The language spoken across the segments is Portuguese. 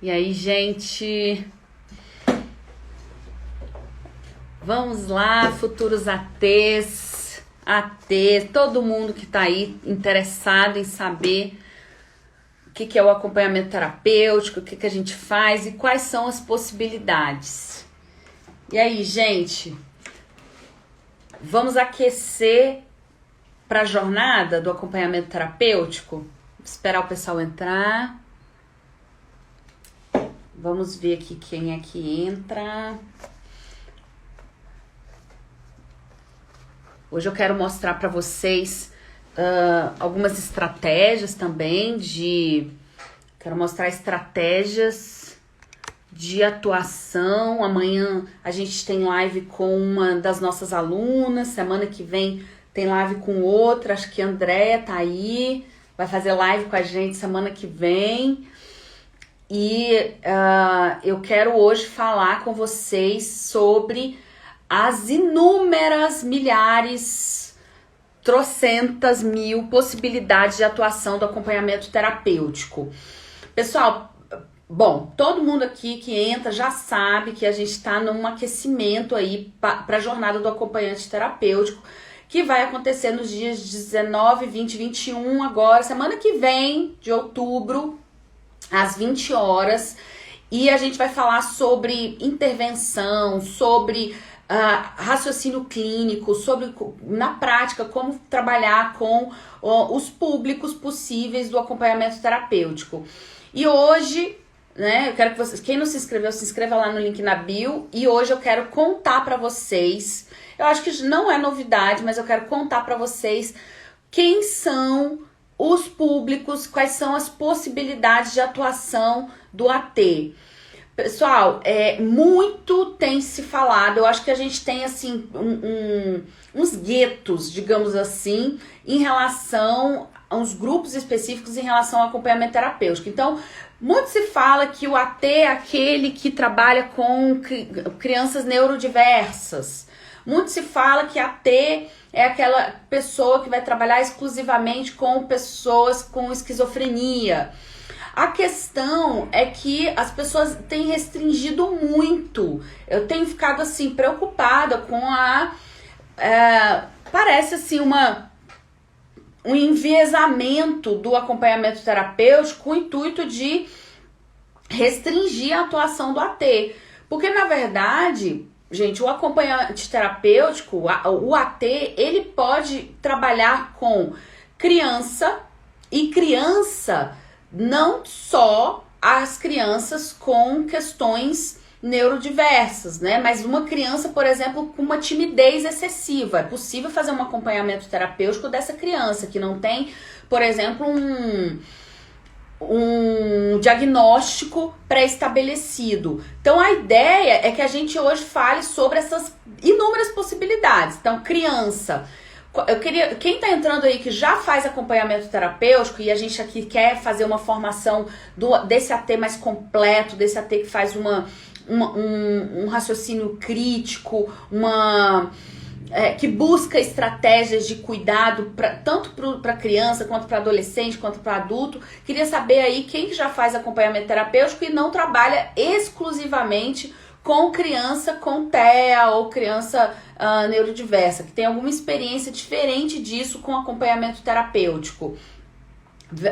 E aí, gente, vamos lá, futuros ATs, todo mundo que tá aí interessado em saber o que é o acompanhamento terapêutico, o que a gente faz e quais são as possibilidades. E aí, gente, vamos aquecer para a jornada do acompanhamento terapêutico? Vou esperar o pessoal entrar. Vamos ver aqui quem é que entra. Hoje eu quero mostrar para vocês algumas estratégias também Quero mostrar estratégias de atuação. Amanhã a gente tem live com uma das nossas alunas. Semana que vem tem live com outra. Acho que a Andréia tá aí. Vai fazer live com a gente semana que vem. E eu quero hoje falar com vocês sobre as inúmeras, milhares, trocentas mil possibilidades de atuação do acompanhamento terapêutico. Pessoal, bom, todo mundo aqui que entra já sabe que a gente está num aquecimento aí para a jornada do acompanhante terapêutico, que vai acontecer nos dias 19, 20 e 21, agora, semana que vem, de outubro, às 20 horas, e a gente vai falar sobre intervenção, sobre raciocínio clínico, sobre, na prática, como trabalhar com os públicos possíveis do acompanhamento terapêutico. E hoje, né, eu quero que vocês, quem não se inscreveu, se inscreva lá no link na bio, e hoje eu quero contar para vocês, eu acho que não é novidade, mas eu quero contar para vocês quem são os públicos, quais são as possibilidades de atuação do AT. Pessoal, muito tem se falado, eu acho que a gente tem assim uns guetos, digamos assim, em relação a uns grupos específicos em relação ao acompanhamento terapêutico. Então, muito se fala que o AT é aquele que trabalha com crianças neurodiversas. Muito se fala que AT é aquela pessoa que vai trabalhar exclusivamente com pessoas com esquizofrenia. A questão é que as pessoas têm restringido muito. Eu tenho ficado assim preocupada com parece assim um enviesamento do acompanhamento terapêutico com o intuito de restringir a atuação do AT. Porque na verdade, gente, o acompanhante terapêutico, o AT, ele pode trabalhar com criança, e criança, não só as crianças com questões neurodiversas, né? Mas uma criança, por exemplo, com uma timidez excessiva. É possível fazer um acompanhamento terapêutico dessa criança que não tem, por exemplo, um diagnóstico pré-estabelecido. Então a ideia é que a gente hoje fale sobre essas inúmeras possibilidades. Então, criança, quem está entrando aí que já faz acompanhamento terapêutico, e a gente aqui quer fazer uma formação desse AT mais completo, desse AT que faz um raciocínio crítico, que busca estratégias de cuidado tanto para criança, quanto para adolescente, quanto para adulto. Queria saber aí quem já faz acompanhamento terapêutico e não trabalha exclusivamente com criança com TEA ou criança neurodiversa, que tem alguma experiência diferente disso com acompanhamento terapêutico.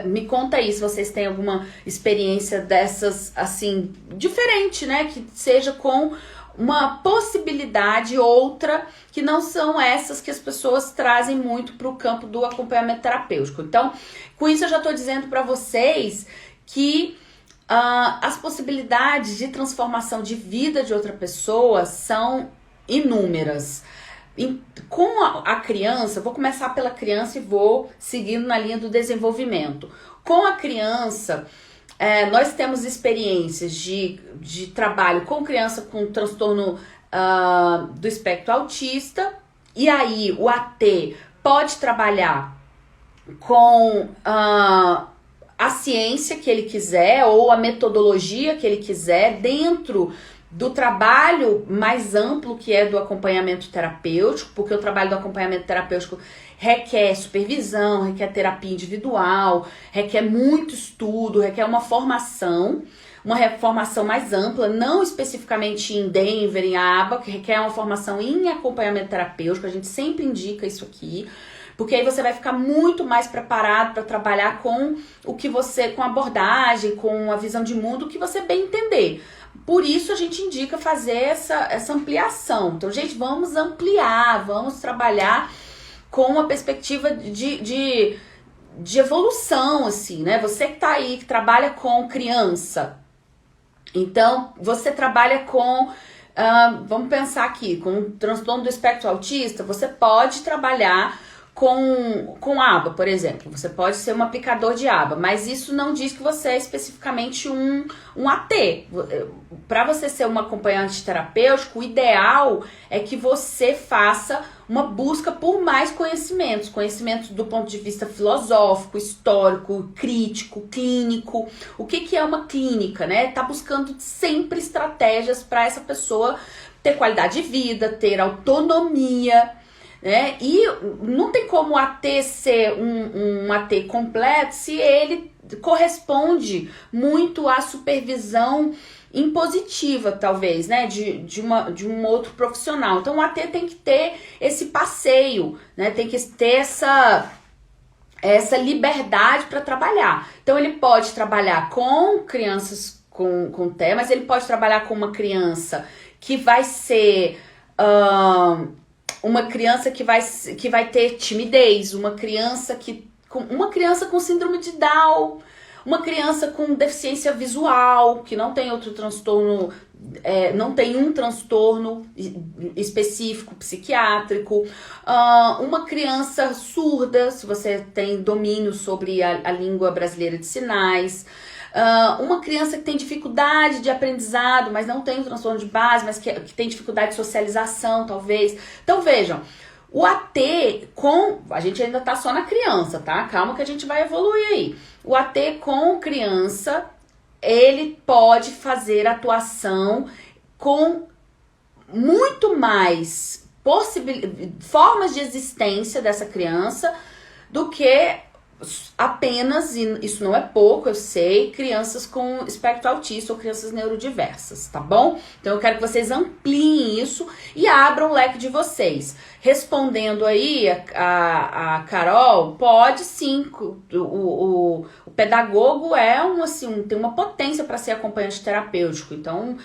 Me conta aí se vocês têm alguma experiência dessas, assim, diferente, né? Que seja com uma possibilidade outra, que não são essas que as pessoas trazem muito para o campo do acompanhamento terapêutico. Então, com isso eu já estou dizendo para vocês que as possibilidades de transformação de vida de outra pessoa são inúmeras. Com a criança, vou começar pela criança e vou seguindo na linha do desenvolvimento. Com a criança, nós temos experiências de trabalho com criança com transtorno do espectro autista, e aí o AT pode trabalhar com a ciência que ele quiser ou a metodologia que ele quiser dentro do trabalho mais amplo que é do acompanhamento terapêutico, porque o trabalho do acompanhamento terapêutico requer supervisão, requer terapia individual, requer muito estudo, requer uma formação mais ampla, não especificamente em Denver, em ABA, que requer uma formação em acompanhamento terapêutico, a gente sempre indica isso aqui, porque aí você vai ficar muito mais preparado para trabalhar com o que você, com a abordagem, com a visão de mundo que você bem entender. Por isso a gente indica fazer essa ampliação. Então, gente, vamos ampliar, vamos trabalhar com uma perspectiva de evolução, assim, né? Você que tá aí, que trabalha com criança, então você trabalha com, vamos pensar aqui, com o transtorno do espectro autista, você pode trabalhar com aba, por exemplo. Você pode ser um aplicador de aba, mas isso não diz que você é especificamente um AT. Para você ser um acompanhante terapêutico, o ideal é que você faça uma busca por mais conhecimentos do ponto de vista filosófico, histórico, crítico, clínico. O que é uma clínica, né? Tá buscando sempre estratégias para essa pessoa ter qualidade de vida, ter autonomia, né? E não tem como o AT ser um AT completo se ele corresponde muito à supervisão impositiva, talvez, né? De um outro profissional. Então o AT tem que ter esse passeio, né? Tem que ter essa liberdade para trabalhar. Então ele pode trabalhar com crianças com TEA, mas ele pode trabalhar com uma criança que vai ser uma criança que vai ter timidez, uma criança com síndrome de Down, uma criança com deficiência visual, que não tem outro transtorno, não tem um transtorno específico psiquiátrico, uma criança surda, se você tem domínio sobre a língua brasileira de sinais, uma criança que tem dificuldade de aprendizado, mas não tem um transtorno de base, mas que tem dificuldade de socialização, talvez. Então, vejam, o AT a gente ainda tá só na criança, tá? Calma que a gente vai evoluir aí. O AT com criança, ele pode fazer atuação com muito mais formas de existência dessa criança do que apenas, e isso não é pouco, eu sei, crianças com espectro autista ou crianças neurodiversas, tá bom? Então eu quero que vocês ampliem isso e abram o leque de vocês. Respondendo aí a Carol, pode sim, o pedagogo tem uma potência para ser acompanhante terapêutico, então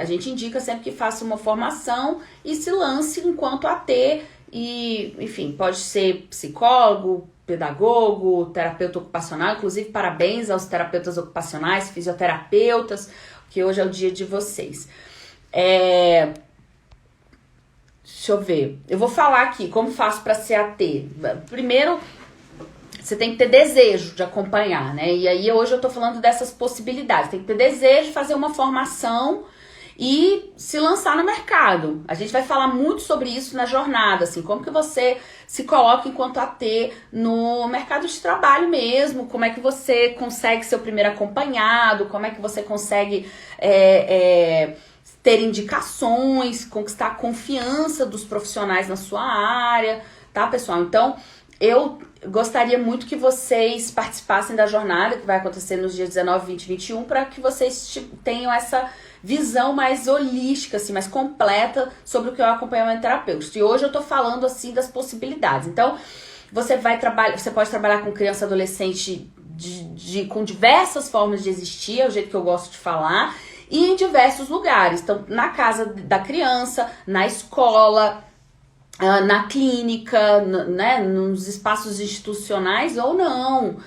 a gente indica sempre que faça uma formação e se lance enquanto AT e, enfim, pode ser psicólogo, pedagogo, terapeuta ocupacional, inclusive parabéns aos terapeutas ocupacionais, fisioterapeutas, que hoje é o dia de vocês. Deixa eu ver, eu vou falar aqui como faço para ser AT. Primeiro, você tem que ter desejo de acompanhar, né? E aí hoje eu tô falando dessas possibilidades, tem que ter desejo de fazer uma formação e se lançar no mercado. A gente vai falar muito sobre isso na jornada, assim, como que você se coloca enquanto AT no mercado de trabalho mesmo, como é que você consegue ser o primeiro acompanhado, como é que você consegue ter indicações, conquistar a confiança dos profissionais na sua área, tá, pessoal? Então, eu gostaria muito que vocês participassem da jornada, que vai acontecer nos dias 19, 20 e 21, para que vocês tenham essa visão mais holística, assim, mais completa sobre o que é o acompanhamento terapêutico. E hoje eu tô falando, assim, das possibilidades. Então, você pode trabalhar com criança e adolescente com diversas formas de existir, é o jeito que eu gosto de falar, e em diversos lugares. Então, na casa da criança, na escola, na clínica, né, nos espaços institucionais ou não.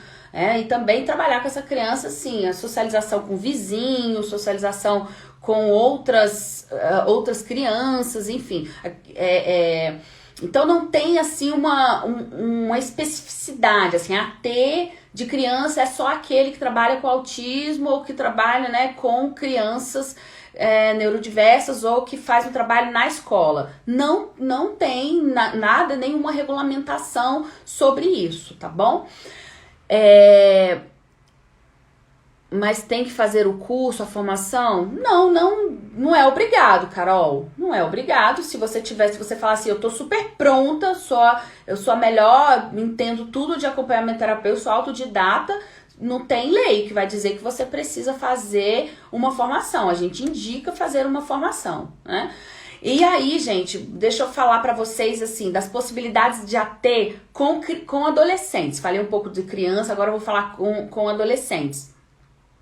E também trabalhar com essa criança, assim, a socialização com vizinhos, socialização com outras crianças, enfim. Então não tem, assim, uma especificidade, assim, AT de criança é só aquele que trabalha com autismo ou que trabalha, né, com crianças neurodiversas ou que faz um trabalho na escola. Não tem nada, nenhuma regulamentação sobre isso, tá bom? mas tem que fazer o curso, a formação? Não é obrigado, Carol. Não é obrigado. Se você falar assim, eu tô super pronta, eu sou a melhor, entendo tudo de acompanhamento terapêutico, sou autodidata, não tem lei que vai dizer que você precisa fazer uma formação. A gente indica fazer uma formação, né? E aí, gente, deixa eu falar pra vocês, assim, das possibilidades de AT com adolescentes. Falei um pouco de criança, agora eu vou falar com adolescentes.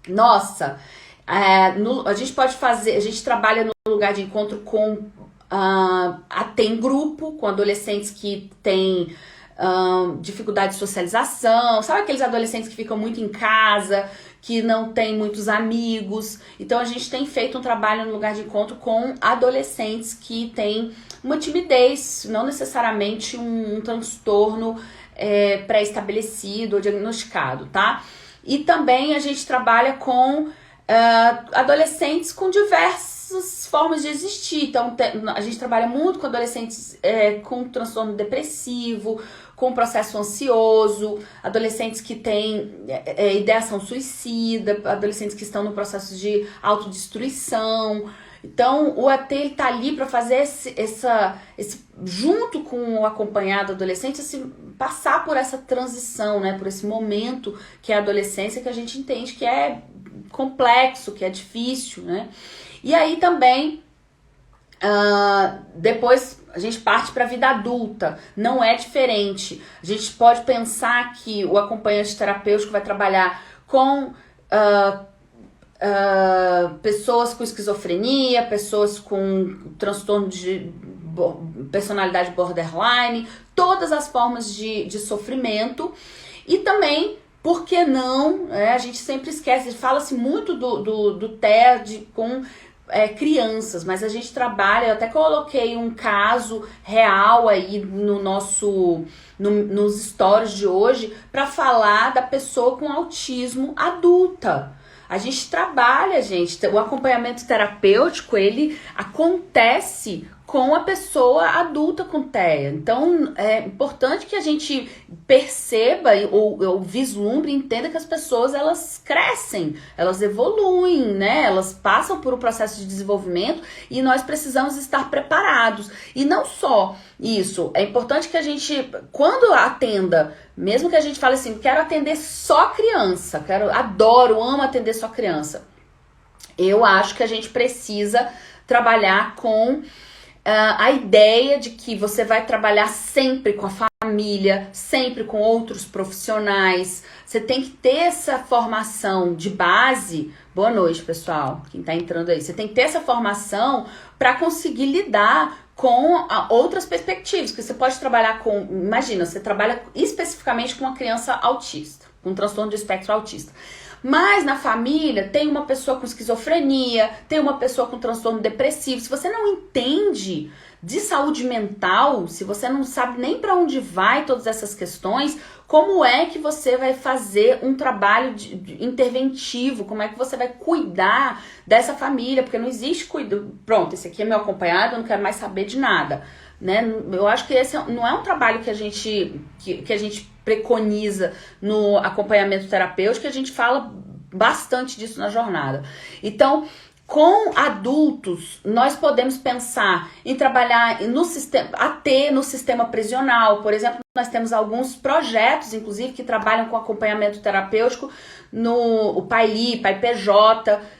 Nossa, a gente pode fazer, a gente trabalha no lugar de encontro com AT em grupo, com adolescentes que têm dificuldade de socialização, sabe aqueles adolescentes que ficam muito em casa, que não tem muitos amigos. Então a gente tem feito um trabalho no lugar de encontro com adolescentes que têm uma timidez, não necessariamente um transtorno pré-estabelecido ou diagnosticado, tá? E também a gente trabalha com adolescentes com diversas formas de existir. Então a gente trabalha muito com adolescentes com transtorno depressivo, com processo ansioso, adolescentes que têm ideação suicida, adolescentes que estão no processo de autodestruição. Então, o AT está ali para fazer junto com o acompanhado adolescente, passar por essa transição, né? Por esse momento que é a adolescência, que a gente entende que é complexo, que é difícil, né? E aí também, depois a gente parte para a vida adulta, não é diferente. A gente pode pensar que o acompanhante terapêutico vai trabalhar com pessoas com esquizofrenia, pessoas com transtorno de personalidade borderline, todas as formas de sofrimento. E também, por que não, a gente sempre esquece, fala-se muito do TED com crianças, mas a gente trabalha, eu até coloquei um caso real aí nos stories de hoje para falar da pessoa com autismo adulta. A gente trabalha, gente, o acompanhamento terapêutico, ele acontece com a pessoa adulta com TEA. Então, é importante que a gente perceba ou vislumbre, entenda que as pessoas, elas crescem, elas evoluem, né? Elas passam por um processo de desenvolvimento e nós precisamos estar preparados. E não só isso, é importante que a gente, quando atenda, mesmo que a gente fale assim, quero atender só criança, amo atender só criança. Eu acho que a gente precisa trabalhar com a ideia de que você vai trabalhar sempre com a família, sempre com outros profissionais. Você tem que ter essa formação de base. Boa noite, pessoal, quem tá entrando aí. Você tem que ter essa formação para conseguir lidar com outras perspectivas, porque você pode trabalhar com, imagina, você trabalha especificamente com uma criança autista, com transtorno de espectro autista. Mas na família tem uma pessoa com esquizofrenia, tem uma pessoa com transtorno depressivo. Se você não entende de saúde mental, se você não sabe nem para onde vai todas essas questões, como é que você vai fazer um trabalho interventivo? Como é que você vai cuidar dessa família? Porque não existe cuidado. Pronto, esse aqui é meu acompanhado, eu não quero mais saber de nada, né? Eu acho que esse não é um trabalho que a gente preconiza no acompanhamento terapêutico, a gente fala bastante disso na jornada. Então, com adultos, nós podemos pensar em trabalhar no sistema prisional. Por exemplo, nós temos alguns projetos, inclusive, que trabalham com acompanhamento terapêutico no PAILI, PAIPJ,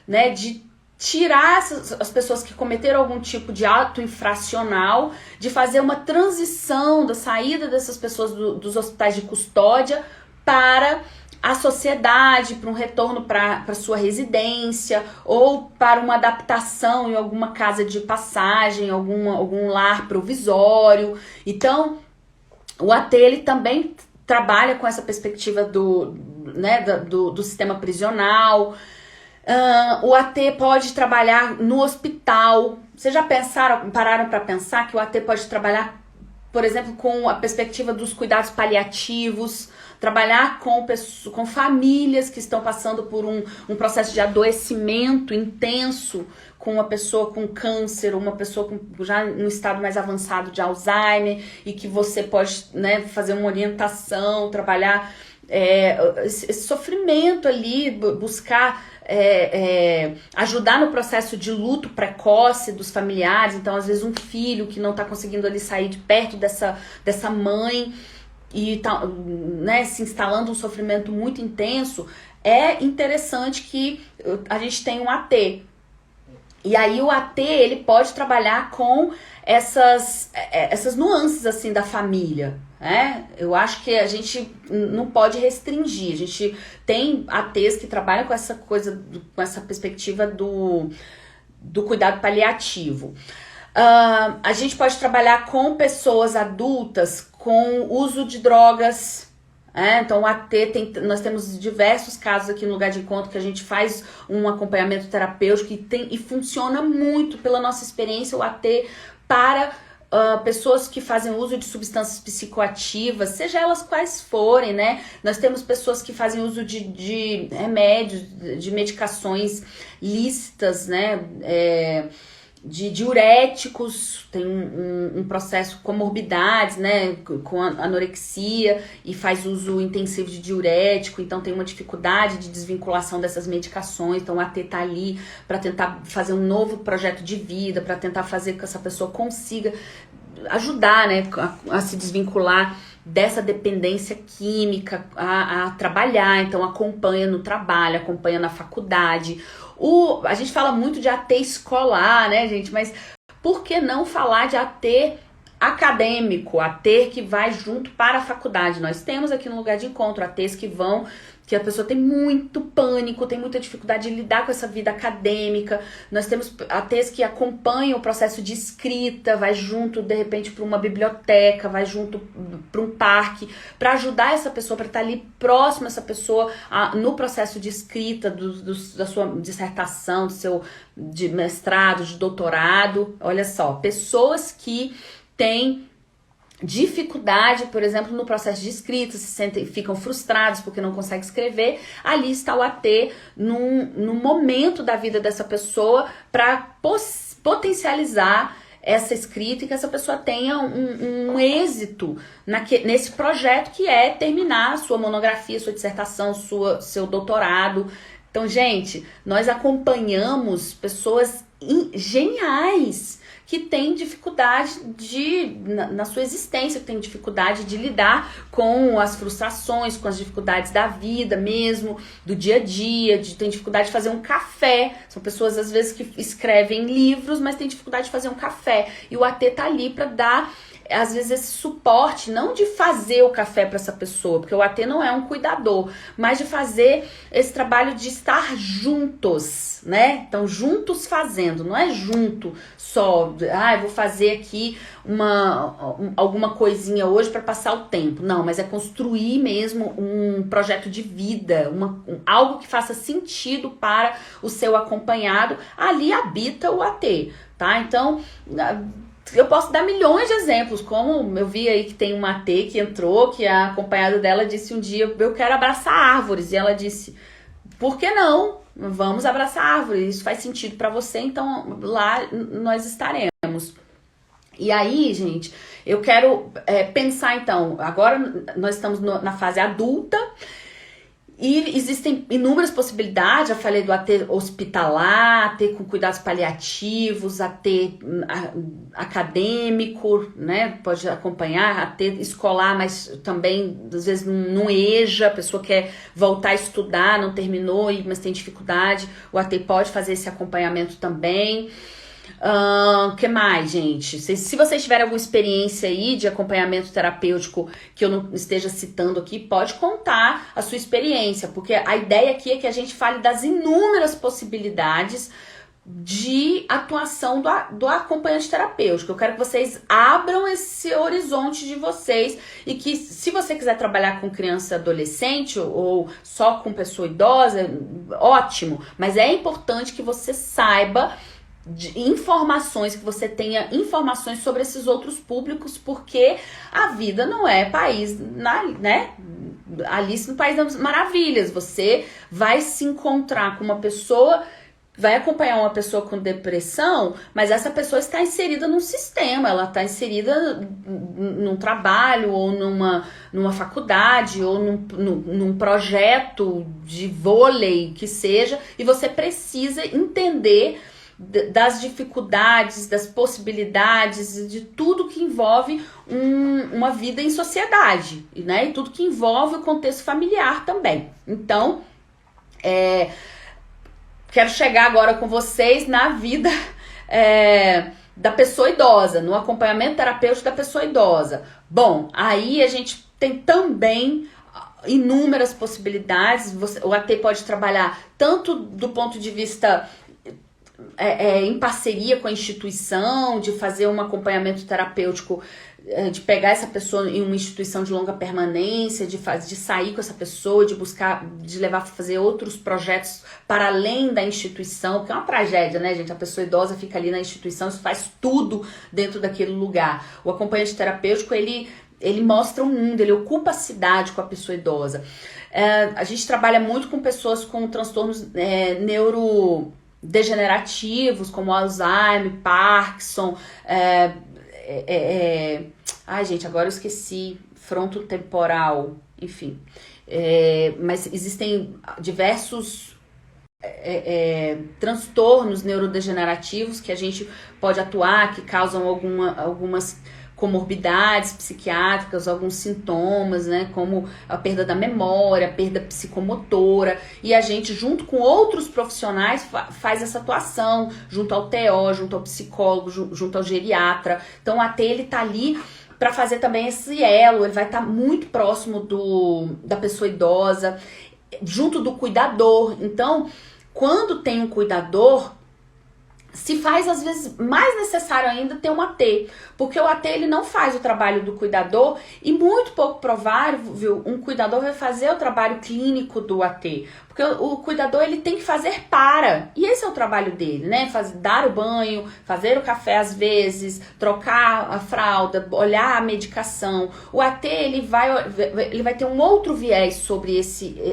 né, de tirar as pessoas que cometeram algum tipo de ato infracional, de fazer uma transição da saída dessas pessoas dos hospitais de custódia para a sociedade, para um retorno para sua residência ou para uma adaptação em alguma casa de passagem, algum lar provisório. Então, o AT ele também trabalha com essa perspectiva do sistema prisional. O AT pode trabalhar no hospital. Vocês já pararam para pensar que o AT pode trabalhar, por exemplo, com a perspectiva dos cuidados paliativos, trabalhar com famílias que estão passando por um processo de adoecimento intenso, com uma pessoa com câncer, uma pessoa já no estado mais avançado de Alzheimer, e que você pode, né, fazer uma orientação, trabalhar esse sofrimento ali, buscar ajudar no processo de luto precoce dos familiares. Então, às vezes, um filho que não está conseguindo ali sair de perto dessa mãe e tá, né, se instalando um sofrimento muito intenso, é interessante que a gente tenha um AT. E aí o AT, ele pode trabalhar com essas nuances, assim, da família, né? Eu acho que a gente não pode restringir. A gente tem ATs que trabalham com essa coisa, com essa perspectiva do cuidado paliativo. A gente pode trabalhar com pessoas adultas com uso de drogas. Então o AT, nós temos diversos casos aqui no Lugar de Encontro que a gente faz um acompanhamento terapêutico e funciona muito, pela nossa experiência, o AT para pessoas que fazem uso de substâncias psicoativas, seja elas quais forem, né? Nós temos pessoas que fazem uso de remédios, de medicações lícitas, né? De diuréticos, tem um processo com comorbidades, né, com anorexia, e faz uso intensivo de diurético, então tem uma dificuldade de desvinculação dessas medicações. Então o AT tá ali para tentar fazer um novo projeto de vida, para tentar fazer com que essa pessoa consiga ajudar, né, a se desvincular dessa dependência química, a trabalhar. Então acompanha no trabalho, acompanha na faculdade. A gente fala muito de AT escolar, né, gente? Mas por que não falar de AT acadêmico? AT que vai junto para a faculdade. Nós temos aqui no Lugar de Encontro ATs que a pessoa tem muito pânico, tem muita dificuldade de lidar com essa vida acadêmica. Nós temos ATs que acompanham o processo de escrita, vai junto, de repente, para uma biblioteca, vai junto para um parque, para ajudar essa pessoa, para estar ali próximo a essa pessoa no processo de escrita da sua dissertação, de mestrado, de doutorado. Olha só, pessoas que têm dificuldade, por exemplo, no processo de escrita, ficam frustrados porque não conseguem escrever. Ali está o AT num momento da vida dessa pessoa para potencializar essa escrita e que essa pessoa tenha um êxito nesse projeto, que é terminar a sua monografia, sua dissertação, seu doutorado. Então, gente, nós acompanhamos pessoas geniais que tem dificuldade na sua existência, que tem dificuldade de lidar com as frustrações, com as dificuldades da vida mesmo, do dia a dia, tem dificuldade de fazer um café. São pessoas, às vezes, que escrevem livros, mas tem dificuldade de fazer um café. E o AT tá ali para dar, às vezes, esse suporte, não de fazer o café para essa pessoa, porque o AT não é um cuidador, mas de fazer esse trabalho de estar juntos, né? Então, juntos fazendo, não é junto só, eu vou fazer aqui alguma coisinha hoje para passar o tempo. Não, mas é construir mesmo um projeto de vida, algo que faça sentido para o seu acompanhado. Ali habita o AT, tá? Então, eu posso dar milhões de exemplos, como eu vi aí que tem uma AT que entrou, que a acompanhada dela disse um dia: eu quero abraçar árvores. E ela disse: por que não? Vamos abraçar árvores, isso faz sentido para você, então lá nós estaremos. E aí, gente, eu quero pensar, então, agora nós estamos na fase adulta, e existem inúmeras possibilidades. Já falei do AT hospitalar, AT com cuidados paliativos, AT acadêmico, né? Pode acompanhar, AT escolar, mas também, às vezes, não EJA, a pessoa quer voltar a estudar, não terminou, mas tem dificuldade. O AT pode fazer esse acompanhamento também. Que mais, gente? Se vocês tiverem alguma experiência aí de acompanhamento terapêutico que eu não esteja citando aqui, pode contar a sua experiência, porque a ideia aqui é que a gente fale das inúmeras possibilidades de atuação do acompanhante terapêutico. Eu quero que vocês abram esse horizonte de vocês, e que, se você quiser trabalhar com criança e adolescente ou só com pessoa idosa, ótimo, mas é importante que você saiba informações, que você tenha informações sobre esses outros públicos, porque a vida não é país, né? Alice no País das Maravilhas. Você vai se encontrar com uma pessoa vai acompanhar uma pessoa com depressão, mas essa pessoa está inserida num sistema, ela está inserida num trabalho, ou numa faculdade, ou num projeto de vôlei, que seja, e você precisa entender das dificuldades, das possibilidades, de tudo que envolve uma vida em sociedade, né? E tudo que envolve o contexto familiar também. Então, quero chegar agora com vocês na vida da pessoa idosa, no acompanhamento terapêutico da pessoa idosa. Bom, aí a gente tem também inúmeras possibilidades. O AT pode trabalhar tanto do ponto de vista em parceria com a instituição, de fazer um acompanhamento terapêutico, de pegar essa pessoa em uma instituição de longa permanência, de sair com essa pessoa, de levar para fazer outros projetos para além da instituição, porque é uma tragédia, né, gente? A pessoa idosa fica ali na instituição, isso faz tudo dentro daquele lugar. O acompanhante terapêutico, ele mostra o mundo, ele ocupa a cidade com a pessoa idosa. A gente trabalha muito com pessoas com transtornos neurodegenerativos, como Alzheimer, Parkinson, ai, gente, agora eu esqueci, frontotemporal, enfim. Mas existem diversos transtornos neurodegenerativos que a gente pode atuar, que causam algumas comorbidades psiquiátricas, alguns sintomas, né, como a perda da memória, a perda psicomotora, e a gente, junto com outros profissionais, faz essa atuação, junto ao TO, junto ao psicólogo, junto ao geriatra. Então, o AT, ele tá ali para fazer também esse elo, ele vai estar muito próximo da pessoa idosa, junto do cuidador. Então, quando tem um cuidador, se faz, às vezes, mais necessário ainda ter um AT, porque o AT, ele não faz o trabalho do cuidador, e muito pouco provável um cuidador vai fazer o trabalho clínico do AT, porque o cuidador, ele tem que fazer e esse é o trabalho dele, né? Dar o banho, fazer o café às vezes, trocar a fralda, olhar a medicação. O AT, ele vai ter um outro viés sobre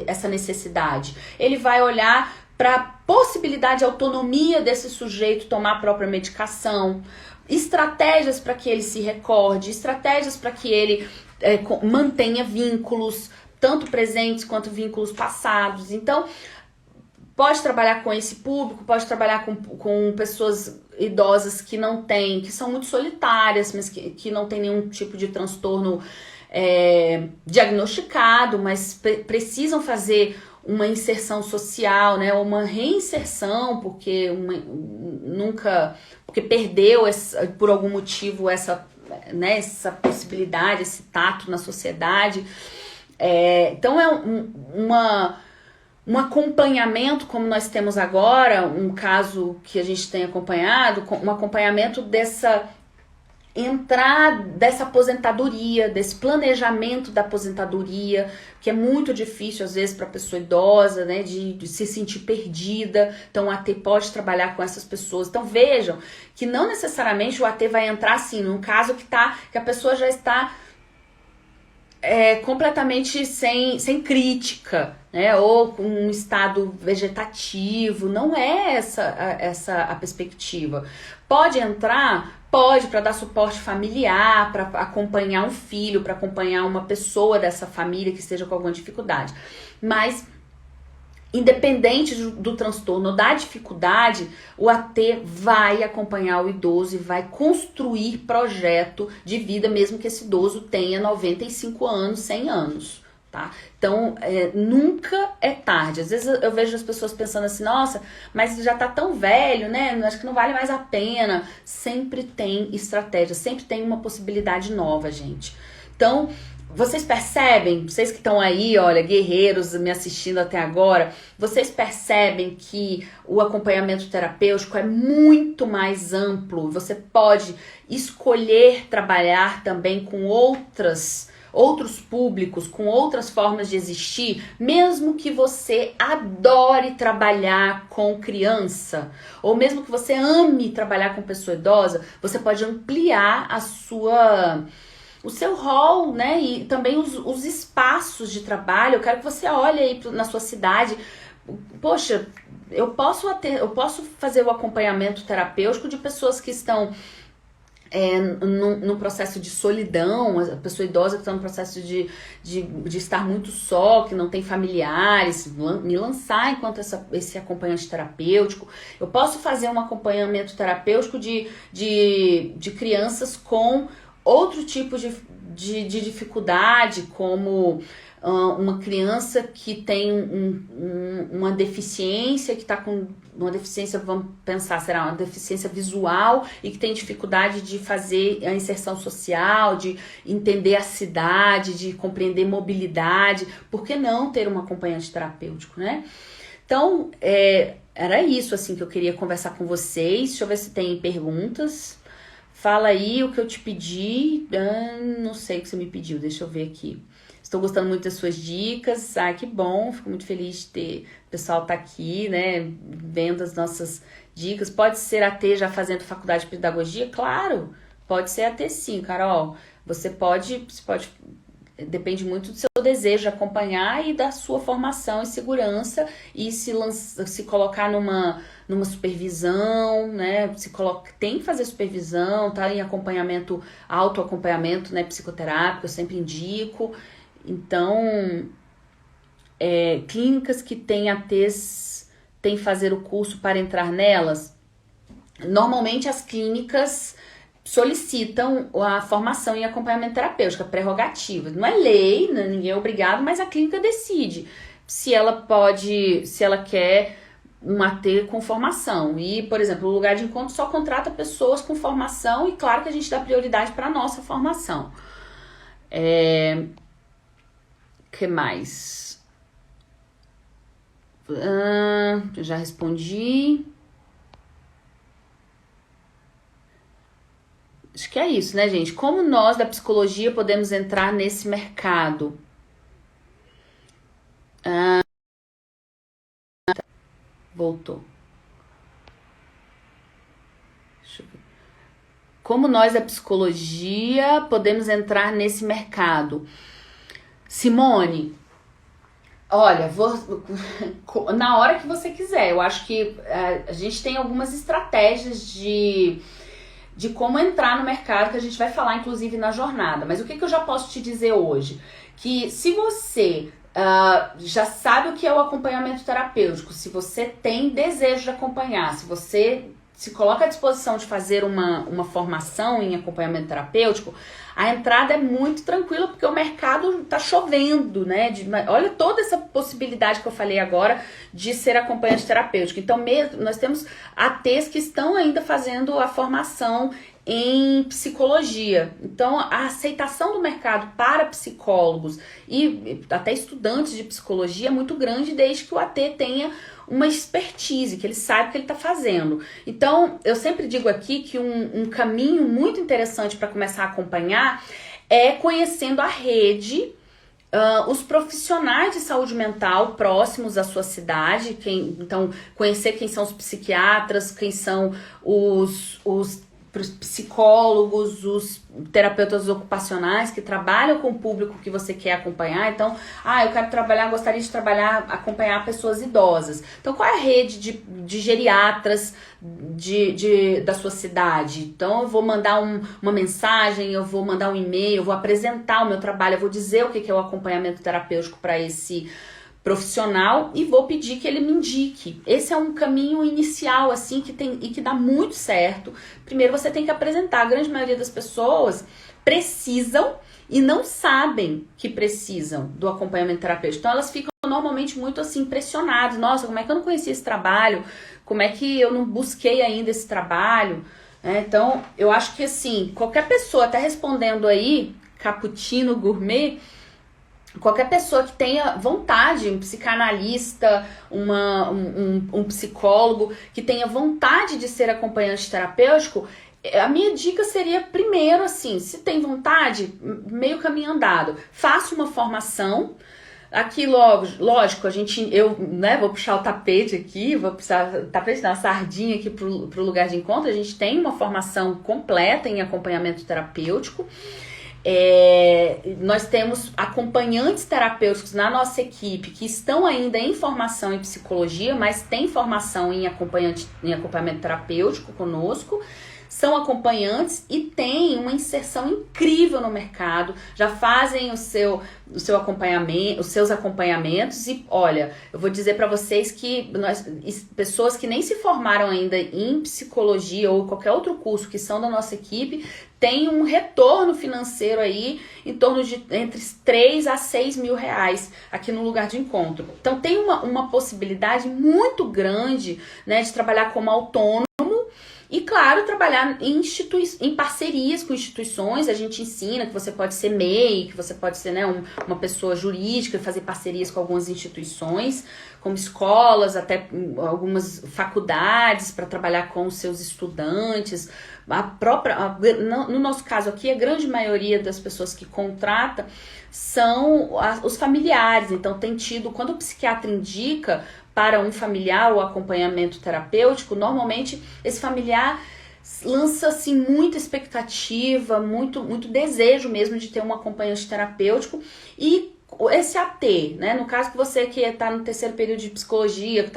essa necessidade. Ele vai olhar para a possibilidade de autonomia desse sujeito tomar a própria medicação, estratégias para que ele se recorde, estratégias para que ele mantenha vínculos, tanto presentes quanto vínculos passados. Então, pode trabalhar com esse público, pode trabalhar com pessoas idosas que são muito solitárias, mas que não tem nenhum tipo de transtorno diagnosticado, mas precisam fazer uma inserção social, né, ou uma reinserção, porque perdeu por algum motivo essa possibilidade, esse tato na sociedade. Então um acompanhamento, como nós temos agora, um caso que a gente tem acompanhado, um acompanhamento dessa aposentadoria, desse planejamento da aposentadoria, que é muito difícil às vezes para a pessoa idosa, né, de se sentir perdida. Então o AT pode trabalhar com essas pessoas. Então vejam que não necessariamente o AT vai entrar assim, num caso que a pessoa já está completamente sem crítica, né, ou com um estado vegetativo. Não é essa a perspectiva. Pode entrar? Pode, para dar suporte familiar, para acompanhar um filho, para acompanhar uma pessoa dessa família que esteja com alguma dificuldade. Mas, independente do transtorno, da dificuldade, o AT vai acompanhar o idoso e vai construir projeto de vida, mesmo que esse idoso tenha 95 anos, 100 anos. Tá? Então, nunca é tarde. Às vezes eu vejo as pessoas pensando assim, nossa, mas já tá tão velho, né? Acho que não vale mais a pena. Sempre tem estratégia, sempre tem uma possibilidade nova, gente. Então, vocês percebem, vocês que estão aí, olha, guerreiros me assistindo até agora, vocês percebem que o acompanhamento terapêutico é muito mais amplo. Você pode escolher trabalhar também com outros públicos, com outras formas de existir, mesmo que você adore trabalhar com criança, ou mesmo que você ame trabalhar com pessoa idosa, você pode ampliar o seu rol, né, e também os espaços de trabalho. Eu quero que você olhe aí na sua cidade, poxa, eu posso fazer o acompanhamento terapêutico de pessoas que estão num processo de solidão, a pessoa idosa que está no processo de estar muito só, que não tem familiares, me lançar enquanto esse acompanhante terapêutico. Eu posso fazer um acompanhamento terapêutico de crianças com outro tipo de dificuldade, como uma criança que tem uma deficiência, que está com uma deficiência, vamos pensar, será uma deficiência visual e que tem dificuldade de fazer a inserção social, de entender a cidade, de compreender mobilidade. Por que não ter um acompanhante terapêutico, né? Então, era isso assim que eu queria conversar com vocês. Deixa eu ver se tem perguntas. Fala aí o que eu te pedi. Não sei o que você me pediu, deixa eu ver aqui. Estou gostando muito das suas dicas. Que bom, fico muito feliz de ter o pessoal tá aqui, né, vendo as nossas dicas. Pode ser AT já fazendo faculdade de pedagogia? Claro, pode ser AT sim, Carol. Você pode, depende muito do seu desejo de acompanhar e da sua formação e segurança e se colocar numa supervisão, né? Tem que fazer supervisão, tá em acompanhamento, autoacompanhamento, né, psicoterápico, eu sempre indico. Então, clínicas que têm ATs, tem que fazer o curso para entrar nelas. Normalmente as clínicas solicitam a formação em acompanhamento terapêutico, a prerrogativa. Não é lei, ninguém é obrigado, mas a clínica decide se ela quer um AT com formação. E, por exemplo, o lugar de encontro só contrata pessoas com formação e claro que a gente dá prioridade para a nossa formação. Que mais? Já respondi. Acho que é isso, né, gente? Como nós da psicologia podemos entrar nesse mercado? Voltou. Deixa eu ver. Como nós da psicologia podemos entrar nesse mercado? Simone, olha, na hora que você quiser. Eu acho que a gente tem algumas estratégias de como entrar no mercado, que a gente vai falar inclusive na jornada. Mas o que eu já posso te dizer hoje? Que se você já sabe o que é o acompanhamento terapêutico, se você tem desejo de acompanhar, se você se coloca à disposição de fazer uma formação em acompanhamento terapêutico, a entrada é muito tranquila, porque o mercado tá chovendo, né? Olha toda essa possibilidade que eu falei agora de ser acompanhante terapêutico. Então, nós temos ATs que estão ainda fazendo a formação em psicologia. Então, a aceitação do mercado para psicólogos e até estudantes de psicologia é muito grande, desde que o AT tenha uma expertise, que ele saiba o que ele está fazendo. Então, eu sempre digo aqui que um caminho muito interessante para começar a acompanhar é conhecendo a rede, os profissionais de saúde mental próximos à sua cidade, então conhecer quem são os psiquiatras, quem são os psicólogos, os terapeutas ocupacionais que trabalham com o público que você quer acompanhar. Então, gostaria de acompanhar pessoas idosas. Então, qual é a rede de geriatras da sua cidade? Então, eu vou mandar uma mensagem, eu vou mandar um e-mail, eu vou apresentar o meu trabalho, eu vou dizer o que é o acompanhamento terapêutico para esse profissional e vou pedir que ele me indique. Esse é um caminho inicial, assim, que dá muito certo. Primeiro você tem que apresentar. A grande maioria das pessoas precisam e não sabem que precisam do acompanhamento terapêutico. Então elas ficam normalmente muito assim impressionadas. Nossa, como é que eu não conhecia esse trabalho? Como é que eu não busquei ainda esse trabalho? Então eu acho que assim, qualquer pessoa, até respondendo aí, Cappuccino Gourmet, qualquer pessoa que tenha vontade, um psicanalista, um psicólogo, que tenha vontade de ser acompanhante terapêutico, a minha dica seria, primeiro, assim, se tem vontade, meio caminho andado, faça uma formação. Aqui, lógico, eu vou puxar o tapete aqui, vou puxar o tapete, uma sardinha aqui pro lugar de encontro. A gente tem uma formação completa em acompanhamento terapêutico. Nós temos acompanhantes terapêuticos na nossa equipe que estão ainda em formação em psicologia, mas têm formação em acompanhamento terapêutico conosco. São acompanhantes e têm uma inserção incrível no mercado, já fazem o seu acompanhamento, os seus acompanhamentos. E olha, eu vou dizer para vocês que pessoas que nem se formaram ainda em psicologia ou qualquer outro curso que são da nossa equipe têm um retorno financeiro aí em torno de entre 3 a 6 mil reais aqui no lugar de encontro. Então tem uma possibilidade muito grande, né, de trabalhar como autônomo. E, claro, trabalhar em parcerias com instituições. A gente ensina que você pode ser MEI, que você pode ser, né, uma pessoa jurídica, fazer parcerias com algumas instituições, como escolas, até algumas faculdades, para trabalhar com os seus estudantes. No nosso caso aqui, a grande maioria das pessoas que contrata são os familiares. Então, tem tido, quando o psiquiatra indica para um familiar o acompanhamento terapêutico, normalmente esse familiar lança assim muita expectativa, muito desejo mesmo de ter um acompanhante terapêutico. E esse AT, né, no caso que você que está no terceiro período de psicologia,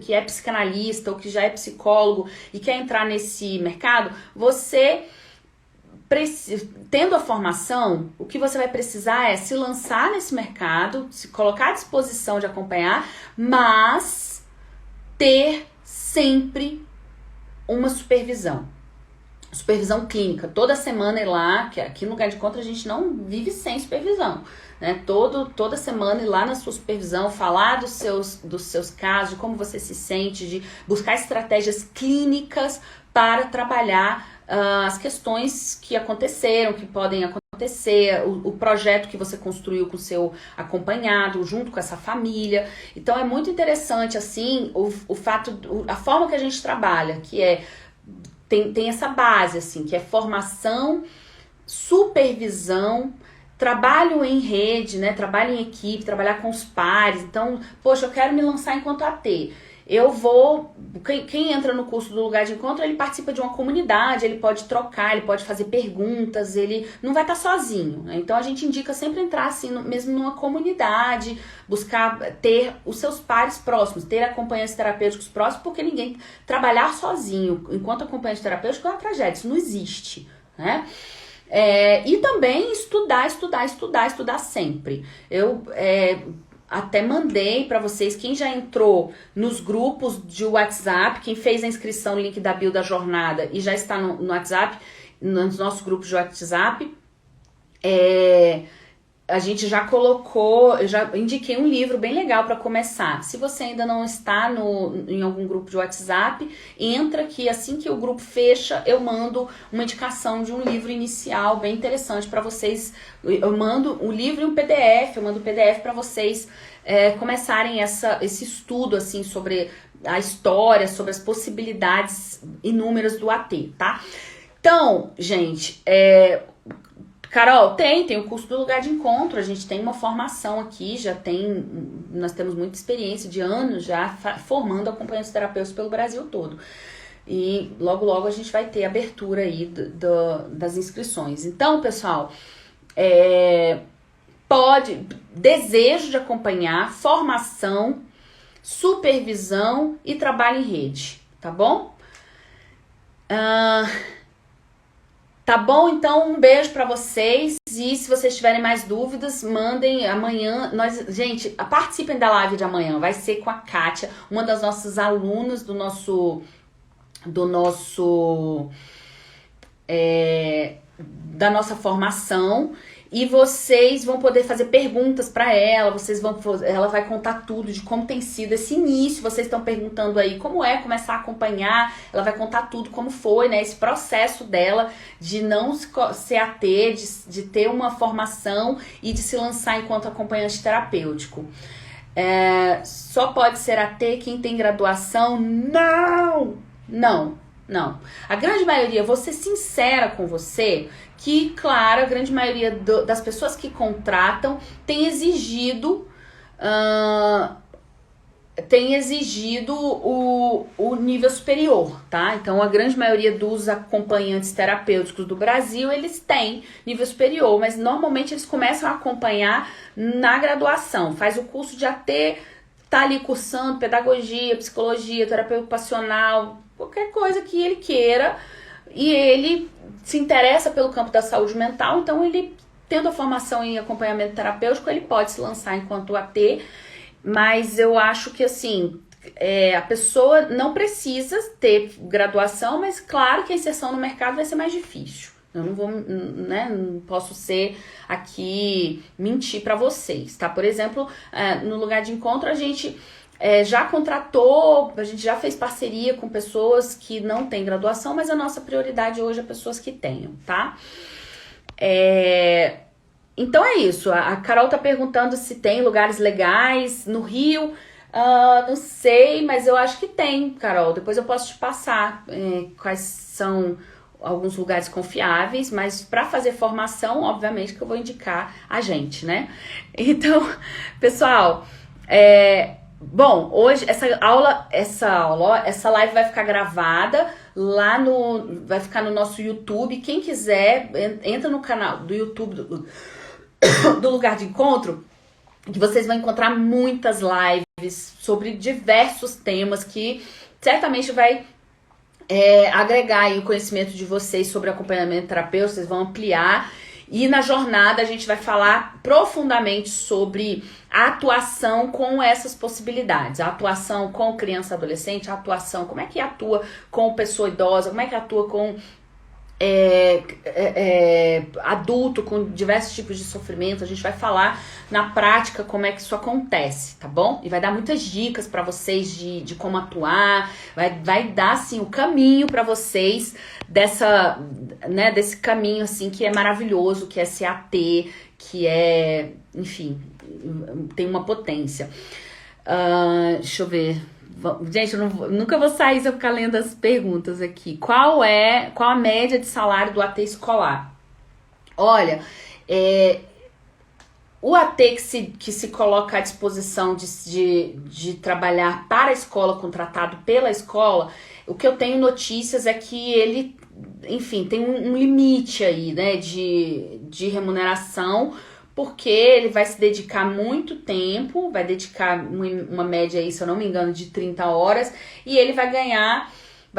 que é psicanalista ou que já é psicólogo e quer entrar nesse mercado, você tendo a formação, o que você vai precisar é se lançar nesse mercado, se colocar à disposição de acompanhar, mas ter sempre uma supervisão clínica. Toda semana ir lá, que aqui no lugar de encontro a gente não vive sem supervisão, né? Toda semana ir lá na sua supervisão, falar dos seus casos, de como você se sente, de buscar estratégias clínicas para trabalhar as questões que aconteceram, que podem acontecer, o projeto que você construiu com o seu acompanhado, junto com essa família. Então é muito interessante assim a forma que a gente trabalha, que tem essa base assim, que é formação, supervisão, trabalho em rede, né? Trabalho em equipe, trabalhar com os pares. Então, poxa, eu quero me lançar enquanto AT. Quem entra no curso do lugar de encontro, ele participa de uma comunidade, ele pode trocar, ele pode fazer perguntas, ele não vai estar sozinho, né? Então a gente indica sempre entrar assim, mesmo numa comunidade, buscar ter os seus pares próximos, ter acompanhantes terapêuticos próximos, porque trabalhar sozinho enquanto acompanhante terapêutico é uma tragédia, isso não existe, né? E também estudar sempre. Eu até mandei para vocês, quem já entrou nos grupos de WhatsApp, quem fez a inscrição no link da bio da jornada e já está no WhatsApp, nos nossos grupos de WhatsApp, a gente já colocou, eu já indiquei um livro bem legal para começar. Se você ainda não está em algum grupo de WhatsApp, entra que assim que o grupo fecha, eu mando uma indicação de um livro inicial bem interessante para vocês. Eu mando o livro e um PDF, eu mando o PDF para vocês começarem esse estudo assim sobre a história, sobre as possibilidades inúmeras do AT, tá? Então, gente, Carol, tem o curso do lugar de encontro, a gente tem uma formação aqui, nós temos muita experiência de anos já formando acompanhantes terapeutas pelo Brasil todo. E logo a gente vai ter abertura aí das inscrições. Então, pessoal, desejo de acompanhar, formação, supervisão e trabalho em rede, tá bom? Tá bom? Então, um beijo pra vocês. E se vocês tiverem mais dúvidas, mandem amanhã. Gente, participem da live de amanhã. Vai ser com a Kátia, uma das nossas alunas da nossa formação. E vocês vão poder fazer perguntas para ela, ela vai contar tudo de como tem sido esse início. Vocês estão perguntando aí como é começar a acompanhar, ela vai contar tudo como foi, né? Esse processo dela de não se ater, de ter uma formação e de se lançar enquanto acompanhante terapêutico. Só pode ser AT quem tem graduação? Não. A grande maioria, vou ser sincera com você, que, claro, a grande maioria das pessoas que contratam tem exigido tem exigido o nível superior, tá? Então, a grande maioria dos acompanhantes terapêuticos do Brasil, eles têm nível superior, mas normalmente eles começam a acompanhar na graduação. Faz o curso de AT, tá ali cursando pedagogia, psicologia, terapia ocupacional, qualquer coisa que ele queira, e ele se interessa pelo campo da saúde mental, então ele, tendo a formação em acompanhamento terapêutico, ele pode se lançar enquanto AT. Mas eu acho que, assim, a pessoa não precisa ter graduação, mas claro que a inserção no mercado vai ser mais difícil. Eu não vou, né, não posso ser aqui mentir para vocês, tá? Por exemplo, no lugar de encontro a gente já contratou, a gente já fez parceria com pessoas que não têm graduação, mas a nossa prioridade hoje é pessoas que tenham, tá? Então é isso, a Carol tá perguntando se tem lugares legais no Rio. Não sei, mas eu acho que tem, Carol. Depois eu posso te passar quais são alguns lugares confiáveis, mas para fazer formação, obviamente que eu vou indicar a gente, né? Então, pessoal, bom, hoje essa live vai ficar gravada vai ficar no nosso YouTube. Quem quiser, entra no canal do YouTube do Lugar de Encontro, que vocês vão encontrar muitas lives sobre diversos temas que certamente vai agregar aí o conhecimento de vocês sobre acompanhamento terapêutico. Vocês vão ampliar, e na jornada a gente vai falar profundamente sobre a atuação com essas possibilidades, a atuação com criança e adolescente, a atuação, como é que atua com pessoa idosa, como é que atua com adulto com diversos tipos de sofrimento. A gente vai falar na prática como é que isso acontece, tá bom? E vai dar muitas dicas para vocês de como atuar, vai dar assim o caminho para vocês desse caminho assim que é maravilhoso, que é CAT, que enfim, tem uma potência. Deixa eu ver. Gente, nunca vou sair se eu ficar lendo as perguntas aqui. Qual a média de salário do AT escolar? Olha, o AT que se coloca à disposição de trabalhar para a escola, contratado pela escola, o que eu tenho notícias é que ele, enfim, tem um limite aí, né, de remuneração, porque ele vai se dedicar muito tempo, vai dedicar uma média aí, se eu não me engano, de 30 horas, e ele vai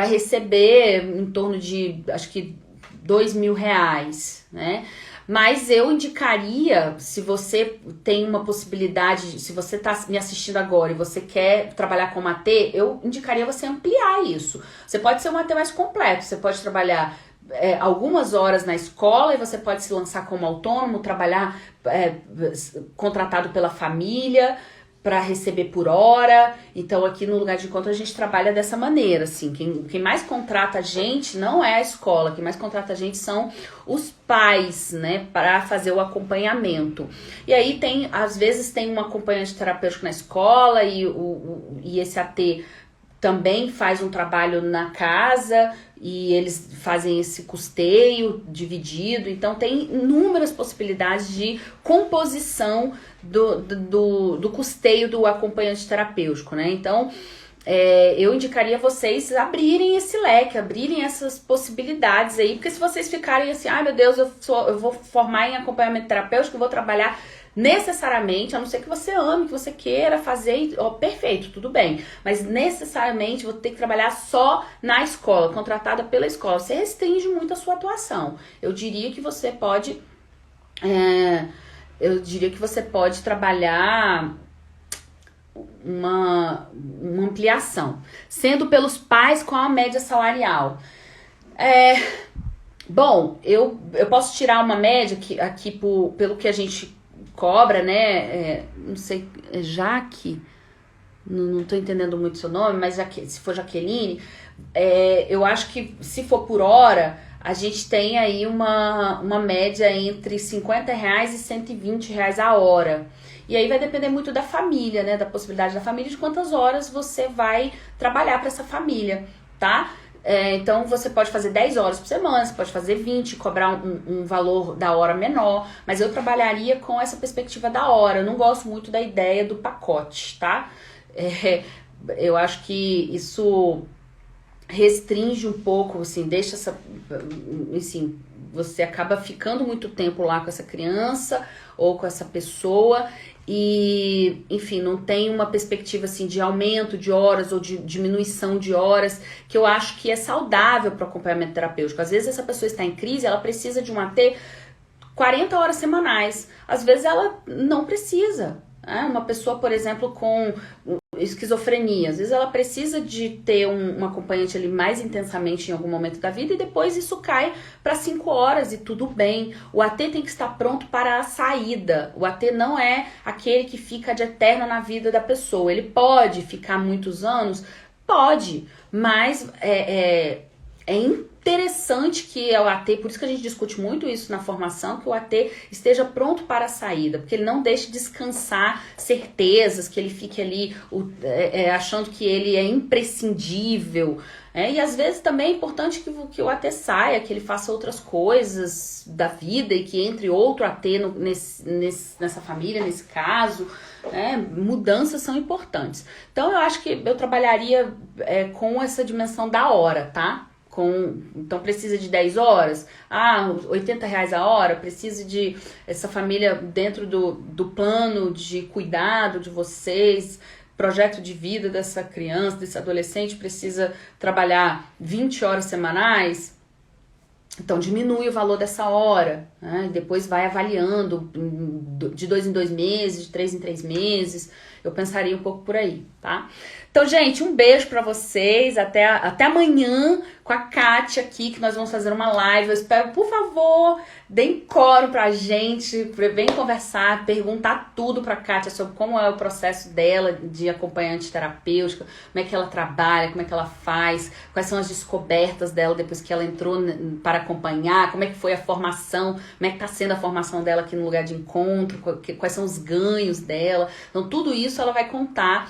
receber em torno de, acho que, R$2.000, né? Mas eu indicaria, se você tem uma possibilidade, se você está me assistindo agora e você quer trabalhar como AT, eu indicaria você ampliar isso. Você pode ser um AT mais completo, você pode trabalhar algumas horas na escola, e você pode se lançar como autônomo, trabalhar contratado pela família para receber por hora. Então aqui no Lugar de Encontro a gente trabalha dessa maneira, assim. Quem mais contrata a gente não é a escola, quem mais contrata a gente são os pais, né, para fazer o acompanhamento. E aí às vezes tem um acompanhante terapêutico na escola, e esse AT também faz um trabalho na casa, e eles fazem esse custeio dividido. Então tem inúmeras possibilidades de composição do custeio do acompanhante terapêutico, né? Então eu indicaria vocês abrirem esse leque, abrirem essas possibilidades aí, porque se vocês ficarem assim, ai meu Deus, eu vou formar em acompanhamento terapêutico, eu vou trabalhar necessariamente, a não ser que você ame, que você queira fazer, perfeito, tudo bem, mas necessariamente vou ter que trabalhar só na escola, contratada pela escola. Você restringe muito a sua atuação. Eu diria que você pode trabalhar uma ampliação, sendo pelos pais com a média salarial. Bom, eu posso tirar uma média aqui pelo que a gente cobra, né? Não sei, Jaque, não tô entendendo muito seu nome, mas se for Jaqueline, eu acho que se for por hora, a gente tem aí uma média entre R$50 e R$120 a hora. E aí vai depender muito da família, né? Da possibilidade da família, de quantas horas você vai trabalhar para essa família, tá? Então você pode fazer 10 horas por semana, você pode fazer 20, cobrar um valor da hora menor, mas eu trabalharia com essa perspectiva da hora. Eu não gosto muito da ideia do pacote, tá? Eu acho que isso restringe um pouco, assim, deixa essa, assim, você acaba ficando muito tempo lá com essa criança ou com essa pessoa e, enfim, não tem uma perspectiva, assim, de aumento de horas ou de diminuição de horas, que eu acho que é saudável para o acompanhamento terapêutico. Às vezes essa pessoa está em crise, ela precisa de um AT 40 horas semanais. Às vezes ela não precisa. Uma pessoa, por exemplo, com esquizofrenia, às vezes ela precisa de ter um acompanhante ali mais intensamente em algum momento da vida e depois isso cai para 5 horas e tudo bem. O AT tem que estar pronto para a saída. O AT não é aquele que fica de eterno na vida da pessoa. Ele pode ficar muitos anos? Pode, mas é interessante que o AT, por isso que a gente discute muito isso na formação, que o AT esteja pronto para a saída, porque ele não deixe descansar certezas, que ele fique ali achando que ele é imprescindível. E às vezes também é importante que o AT saia, que ele faça outras coisas da vida e que entre outro AT nessa família, nesse caso. Mudanças são importantes. Então eu acho que eu trabalharia com essa dimensão da hora, tá? Então precisa de 10 horas, R$80 a hora, precisa de essa família dentro do plano de cuidado de vocês, projeto de vida dessa criança, desse adolescente, precisa trabalhar 20 horas semanais, então diminui o valor dessa hora, né? Depois vai avaliando de 2 em 2 meses, de 3 em 3 meses, eu pensaria um pouco por aí, tá? Então, gente, um beijo pra vocês, até amanhã com a Kátia aqui, que nós vamos fazer uma live. Eu espero, por favor, deem coro pra gente, vem conversar, perguntar tudo pra Kátia sobre como é o processo dela de acompanhante terapêutica, como é que ela trabalha, como é que ela faz, quais são as descobertas dela depois que ela entrou para acompanhar, como é que foi a formação, como é que tá sendo a formação dela aqui no lugar de encontro, quais são os ganhos dela. Então, tudo isso ela vai contar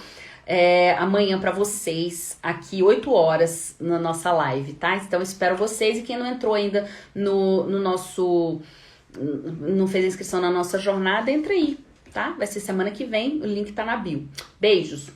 amanhã pra vocês, aqui 8 horas na nossa live, tá? Então espero vocês, e quem não entrou ainda no nosso, não fez inscrição na nossa jornada, entra aí, tá? Vai ser semana que vem, o link tá na bio. Beijos!